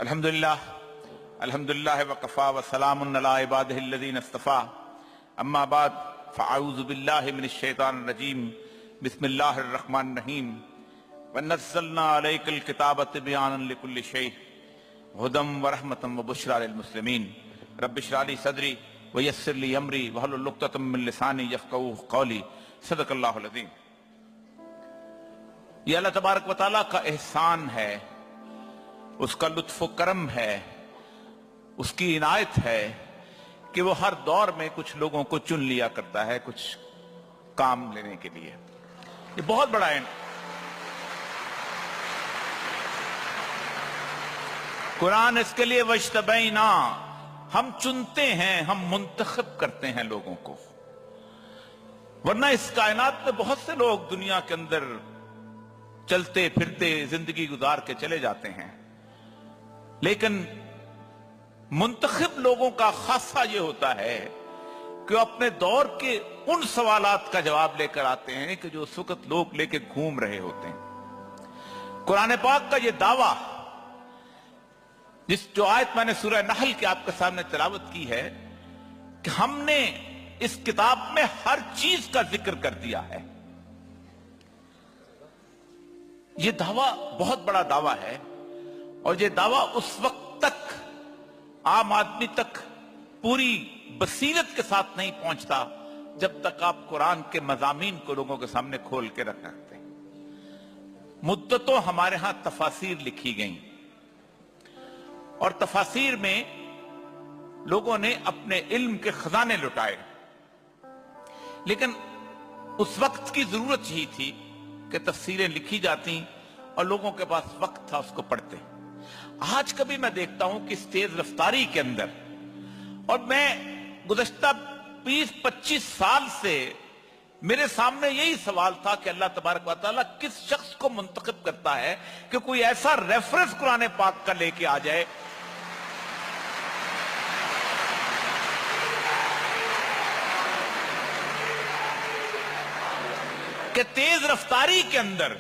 الحمدللہ وقفا وسلام علی عبادہ الذین اصطفا اما بعد فاعوذ باللہ من الشیطان الرجیم بسم اللہ الرحمن الرحیم ونزلنا علیک الکتاب تبیانا لکل شیء ھدی ورحمۃ وبشریٰ للمسلمین رب اشرح لی صدری ویسر لی امری واحلل عقدۃ من لسانی یفقہوا قولی صدق اللہ العظیم۔ یہ اللہ تبارک و تعالیٰ کا احسان ہے، اس کا لطف و کرم ہے، اس کی عنایت ہے کہ وہ ہر دور میں کچھ لوگوں کو چن لیا کرتا ہے کچھ کام لینے کے لیے۔ یہ بہت بڑا ہے۔ قرآن اس کے لیے وَاجْتَبَيْنَا، ہم چنتے ہیں، ہم منتخب کرتے ہیں لوگوں کو، ورنہ اس کائنات میں بہت سے لوگ دنیا کے اندر چلتے پھرتے زندگی گزار کے چلے جاتے ہیں، لیکن منتخب لوگوں کا خاصہ یہ ہوتا ہے کہ وہ اپنے دور کے ان سوالات کا جواب لے کر آتے ہیں کہ جو اس وقت لوگ لے کے گھوم رہے ہوتے ہیں۔ قرآن پاک کا یہ دعویٰ، جو آیت میں نے سورہ نحل کی آپ کے سامنے تلاوت کی ہے کہ ہم نے اس کتاب میں ہر چیز کا ذکر کر دیا ہے، یہ دعویٰ بہت بڑا دعویٰ ہے، اور یہ دعویٰ اس وقت تک عام آدمی تک پوری بصیرت کے ساتھ نہیں پہنچتا جب تک آپ قرآن کے مضامین کو لوگوں کے سامنے کھول کے رکھتے ہیں۔ مدتوں ہمارے ہاں تفاسیر لکھی گئیں، اور تفاسیر میں لوگوں نے اپنے علم کے خزانے لٹائے، لیکن اس وقت کی ضرورت یہی تھی کہ تفسیریں لکھی جاتی اور لوگوں کے پاس وقت تھا اس کو پڑھتے۔ آج کبھی میں دیکھتا ہوں کہ اس تیز رفتاری کے اندر، اور میں گزشتہ 20-25 سال سے میرے سامنے یہی سوال تھا کہ اللہ تبارک و تعالیٰ کس شخص کو منتخب کرتا ہے کہ کوئی ایسا ریفرنس قرآن پاک کا لے کے آ جائے کہ تیز رفتاری کے اندر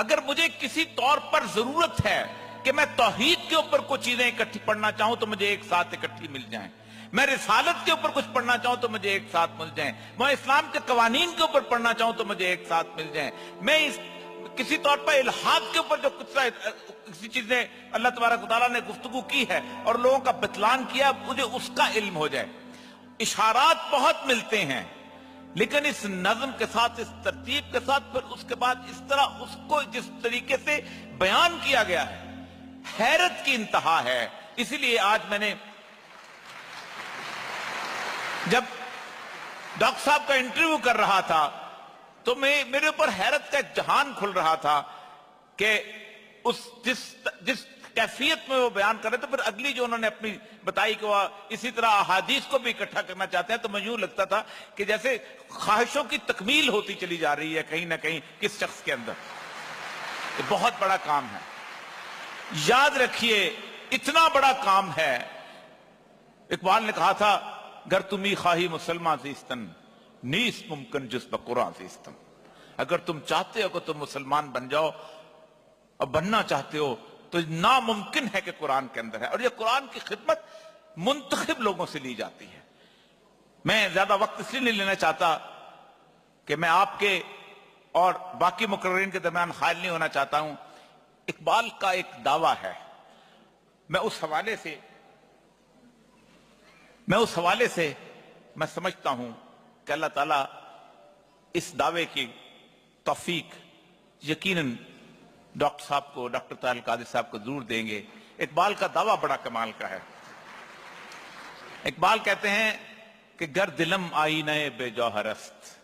اگر مجھے کسی طور پر ضرورت ہے کہ میں توحید کے اوپر کچھ چیزیں اکٹھی پڑھنا چاہوں تو مجھے ایک ساتھ اکٹھی مل جائیں، میں رسالت کے اوپر کچھ پڑھنا چاہوں تو مجھے ایک ساتھ مل جائیں، میں اسلام کے قوانین کے اوپر پڑھنا چاہوں تو مجھے ایک ساتھ مل جائیں، میں کسی طور پر الحاد کے اوپر جو کسی چیزیں اللہ تبارک و تعالیٰ نے گفتگو کی ہے اور لوگوں کا بتلان کیا، مجھے اس کا علم ہو جائے۔ اشارات بہت ملتے ہیں، لیکن اس نظم کے ساتھ، اس ترتیب کے ساتھ، پھر اس کے بعد اس طرح اس کو جس طریقے سے بیان کیا گیا ہے، حیرت کی انتہا ہے۔ اسی لیے آج میں نے جب ڈاکٹر صاحب کا انٹرویو کر رہا تھا تو میرے اوپر حیرت کا ایک جہان کھل رہا تھا کہ جس کیفیت میں وہ بیان کر رہے، تو پھر اگلی جو انہوں نے اپنی بتائی کہ وہ اسی طرح احادیث کو بھی اکٹھا کرنا چاہتے ہیں، تو مجھے یوں لگتا تھا کہ جیسے خواہشوں کی تکمیل ہوتی چلی جا رہی ہے کہیں نہ کہیں کس شخص کے اندر۔ یہ بہت بڑا کام ہے، یاد رکھیے اتنا بڑا کام ہے۔ اقبال نے کہا تھا گر تمہیں خواہی مسلمان زیستن نیست ممکن جس بقرآن زیستن، اگر تم چاہتے ہو کہ تم مسلمان بن جاؤ اور بننا چاہتے ہو تو ناممکن ہے کہ قرآن کے اندر ہے، اور یہ قرآن کی خدمت منتخب لوگوں سے لی جاتی ہے۔ میں زیادہ وقت اس لیے نہیں لینا چاہتا کہ میں آپ کے اور باقی مقررین کے درمیان خائل نہیں ہونا چاہتا ہوں۔ اقبال کا ایک دعویٰ ہے، میں اس حوالے سے میں سمجھتا ہوں کہ اللہ تعالیٰ اس دعوے کی توفیق یقیناً ڈاکٹر صاحب کو، ڈاکٹر طاہر القادری صاحب کو ضرور دیں گے۔ اقبال کا دعویٰ بڑا کمال کا ہے۔ اقبال کہتے ہیں کہ گر دلم آئینہ بے جوہر است،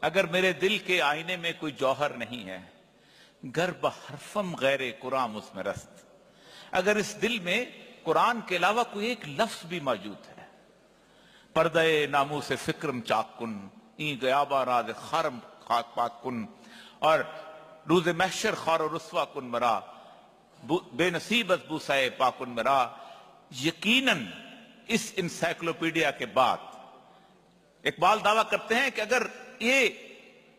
اگر میرے دل کے آئینے میں کوئی جوہر نہیں ہے، گر بحرفم غیر قرآن اس میں رست، اگر اس دل میں قرآن کے علاوہ کوئی ایک لفظ بھی موجود ہے، پردہ ناموس فکرم چاک کن این غیابہ راز خارم خاک پاک کن، اور روز محشر خار و رسوا کن مرا بے نصیب از بوسائے پاکن مرا۔ یقیناً اس انسائکلوپیڈیا کے بعد اقبال دعویٰ کرتے ہیں کہ اگر یہ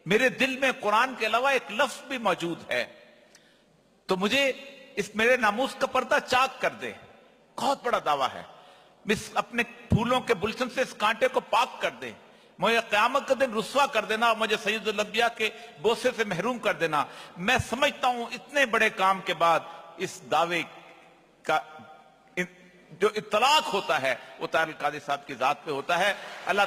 میرے دل میں قرآن کے علاوہ ایک لفظ بھی موجود ہے تو مجھے اس میرے ناموس کا پردہ چاک کر دے. بہت بڑا دعویٰ ہے. اپنے پھولوں کے گلشن سے اس کانٹے کو پاک کر دے. مجھے قیامت کے دن رسوا کر دینا اور مجھے سید الانبیاء کے بوسے سے محروم کر دینا. میں سمجھتا ہوں اتنے بڑے کام کے بعد اس دعوے کا جو اطلاق ہوتا ہے وہ طاہر القادری صاحب کی ذات پہ ہوتا ہے. اللہ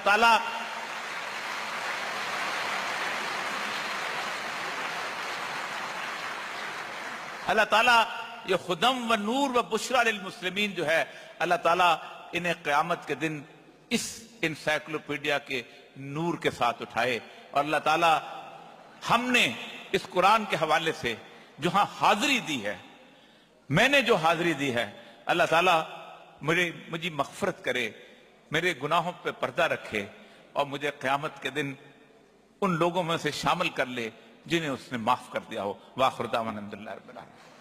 تعالیٰ یہ خدم و نور و بشرا للمسلمین جو ہے، اللہ تعالیٰ انہیں قیامت کے دن اس انسائکلوپیڈیا کے نور کے ساتھ اٹھائے. اور اللہ تعالیٰ ہم نے اس قرآن کے حوالے سے جو ہاں حاضری دی ہے، میں نے جو حاضری دی ہے، اللہ تعالیٰ مجھے مغفرت کرے، میرے گناہوں پہ پردہ رکھے اور مجھے قیامت کے دن ان لوگوں میں سے شامل کر لے جنہیں اس نے معاف کر دیا ہو. وآخر دعوانا الحمدللہ رب العالمین.